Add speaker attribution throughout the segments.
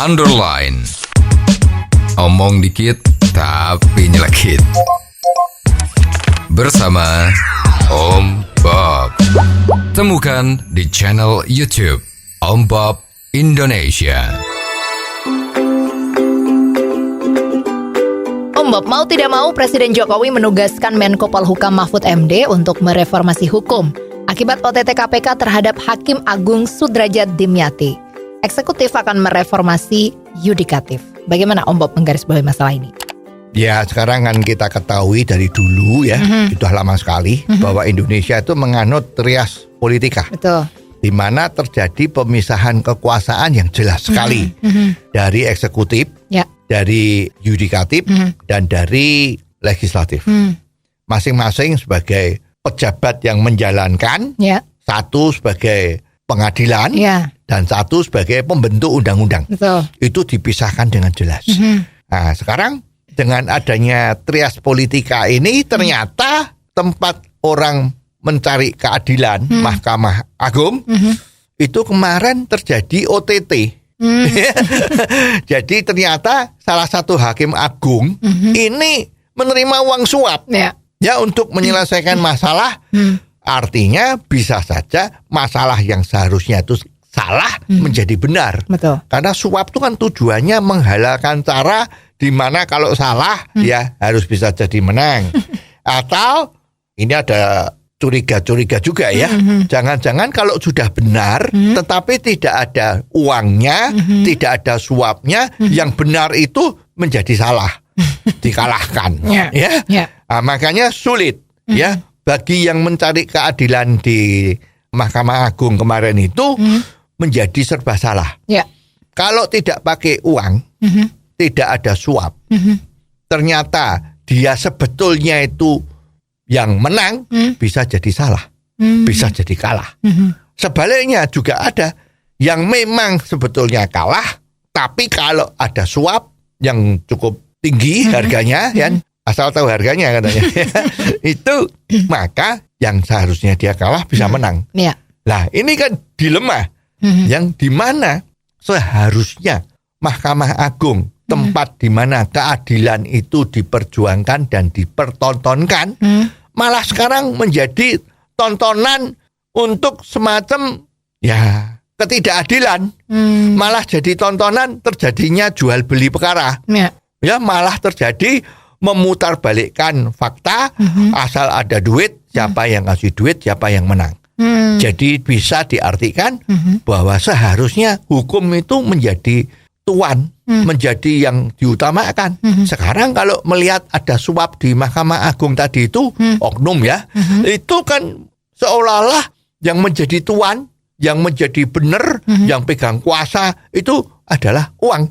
Speaker 1: underline. Omong dikit tapi nyelekit. Bersama Om Bob. Temukan di channel YouTube Om Bob Indonesia.
Speaker 2: Om Bob, mau tidak mau Presiden Jokowi menugaskan Menko Polhukam Mahfud MD untuk mereformasi hukum akibat OTT KPK terhadap Hakim Agung Sudrajat Dimyati. Eksekutif akan mereformasi yudikatif. Bagaimana Om Bob menggarisbawahi masalah ini?
Speaker 3: Ya, sekarang kan kita ketahui dari dulu ya, sudah lama sekali bahwa Indonesia itu menganut trias politika.
Speaker 2: Betul.
Speaker 3: Di mana terjadi pemisahan kekuasaan yang jelas sekali dari eksekutif, dari yudikatif, dan dari legislatif. Masing-masing sebagai pejabat yang menjalankan, satu sebagai pengadilan, dan satu sebagai pembentuk undang-undang.
Speaker 2: Betul.
Speaker 3: Itu dipisahkan dengan jelas. Nah, sekarang dengan adanya trias politika ini ternyata tempat orang mencari keadilan, Mahkamah Agung, itu kemarin terjadi OTT. Jadi ternyata salah satu hakim agung ini menerima uang suap ya untuk menyelesaikan masalah. Artinya bisa saja masalah yang seharusnya itu salah menjadi benar.
Speaker 2: Betul.
Speaker 3: Karena suap itu kan tujuannya menghalalkan cara di mana kalau salah ya harus bisa jadi menang. Atau ini ada curiga-curiga juga ya. Jangan-jangan kalau sudah benar tetapi tidak ada uangnya, tidak ada suapnya, yang benar itu menjadi salah, dikalahkan. Nah, makanya sulit ya bagi yang mencari keadilan di Mahkamah Agung kemarin itu menjadi serba salah. Kalau tidak pakai uang, tidak ada suap, ternyata dia sebetulnya itu yang menang, bisa jadi salah, bisa jadi kalah. Sebaliknya juga ada yang memang sebetulnya kalah, tapi kalau ada suap yang cukup tinggi harganya, asal tahu harganya katanya, itu maka yang seharusnya dia kalah bisa menang. Nah, ini kan dilema yang dimana seharusnya Mahkamah Agung, tempat di mana keadilan itu diperjuangkan dan dipertontonkan, malah sekarang menjadi tontonan untuk semacam ketidakadilan. Malah jadi tontonan terjadinya jual beli perkara. Ya, malah terjadi memutarbalikkan fakta, asal ada duit, siapa yang ngasih duit, siapa yang menang. Jadi bisa diartikan bahwa seharusnya hukum itu menjadi tuan, menjadi yang diutamakan. Sekarang kalau melihat ada suap di Mahkamah Agung tadi itu, oknum ya, itu kan seolah-olah yang menjadi tuan, yang menjadi benar, yang pegang kuasa itu adalah uang.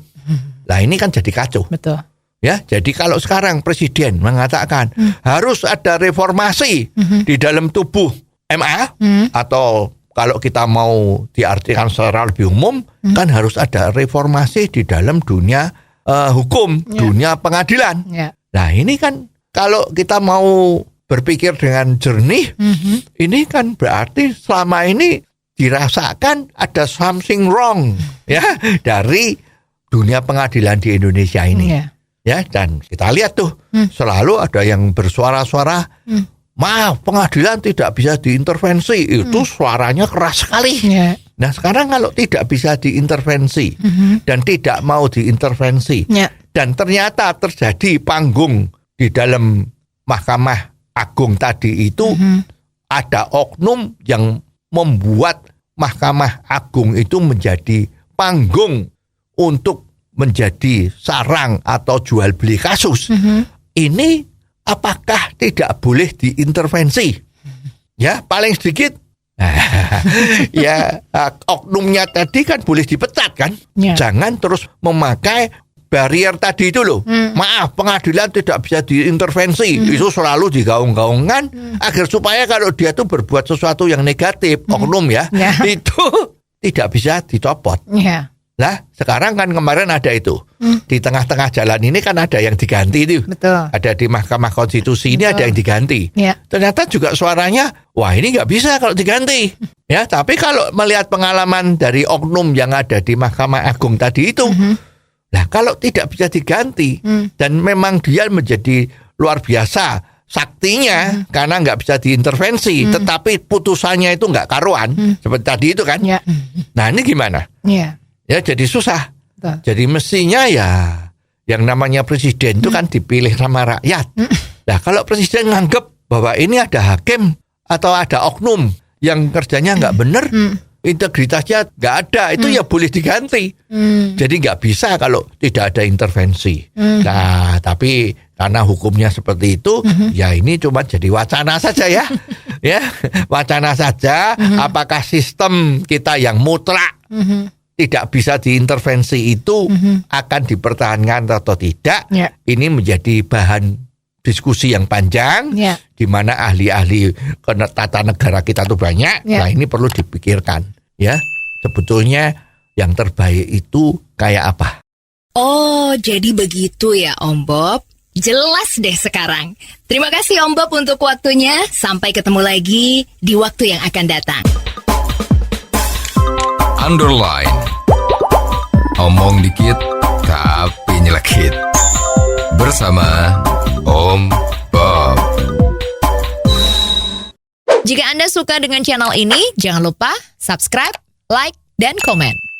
Speaker 3: Nah, ini kan jadi kacau.
Speaker 2: Betul.
Speaker 3: Ya, jadi kalau sekarang Presiden mengatakan harus ada reformasi di dalam tubuh MA, atau kalau kita mau diartikan secara lebih umum, kan harus ada reformasi di dalam dunia hukum, dunia pengadilan. Nah, ini kan kalau kita mau berpikir dengan jernih, ini kan berarti selama ini dirasakan ada something wrong ya dari dunia pengadilan di Indonesia ini. Ya, dan kita lihat tuh selalu ada yang bersuara-suara, pengadilan tidak bisa diintervensi, itu suaranya keras sekali. Nah, sekarang kalau tidak bisa diintervensi dan tidak mau diintervensi, dan ternyata terjadi panggung di dalam Mahkamah Agung tadi itu, ada oknum yang membuat Mahkamah Agung itu menjadi panggung untuk menjadi sarang atau jual beli kasus. Ini apakah tidak boleh diintervensi? Ya, paling sedikit ya oknumnya tadi kan boleh dipecat kan? Jangan terus memakai barrier tadi itu loh. Maaf, pengadilan tidak bisa diintervensi. Itu selalu digaung-gaungkan agar supaya kalau dia tuh berbuat sesuatu yang negatif, oknum ya, itu tidak bisa dicopot. Lah, sekarang kan kemarin ada itu. Di tengah-tengah jalan ini kan ada yang diganti itu.
Speaker 2: Betul.
Speaker 3: Ada di Mahkamah Konstitusi ini
Speaker 2: Betul.
Speaker 3: ada yang diganti.
Speaker 2: Ya.
Speaker 3: Ternyata juga suaranya, wah ini nggak bisa kalau diganti. Ya, tapi kalau melihat pengalaman dari oknum yang ada di Mahkamah Agung tadi itu, nah kalau tidak bisa diganti dan memang dia menjadi luar biasa saktinya karena nggak bisa diintervensi, tetapi putusannya itu nggak karuan seperti tadi itu kan.
Speaker 2: Ya.
Speaker 3: Nah ini gimana?
Speaker 2: Ya.
Speaker 3: Ya jadi susah.
Speaker 2: Betul.
Speaker 3: Jadi mestinya ya yang namanya presiden itu kan dipilih sama rakyat. Nah kalau presiden nganggep bahwa ini ada hakim atau ada oknum yang kerjanya nggak benar, integritasnya nggak ada, itu ya boleh diganti. Jadi nggak bisa kalau tidak ada intervensi. Nah tapi karena hukumnya seperti itu, ya ini cuma jadi wacana saja ya. Ya wacana saja. Apakah sistem kita yang mutlak tidak bisa diintervensi itu akan dipertahankan atau tidak?
Speaker 2: Ya.
Speaker 3: Ini menjadi bahan diskusi yang panjang,
Speaker 2: Ya.
Speaker 3: di mana ahli-ahli tata negara kita tuh banyak.
Speaker 2: Ya.
Speaker 3: Nah ini perlu dipikirkan, ya. Sebetulnya yang terbaik itu kayak apa?
Speaker 4: Oh, jadi begitu ya Om Bob. Jelas deh sekarang. Terima kasih Om Bob untuk waktunya. Sampai ketemu lagi di waktu yang akan datang.
Speaker 1: Underline. Omong dikit tapi nyelekit. Bersama Om Bob.
Speaker 2: Jika Anda suka dengan channel ini, jangan lupa subscribe, like, dan komen.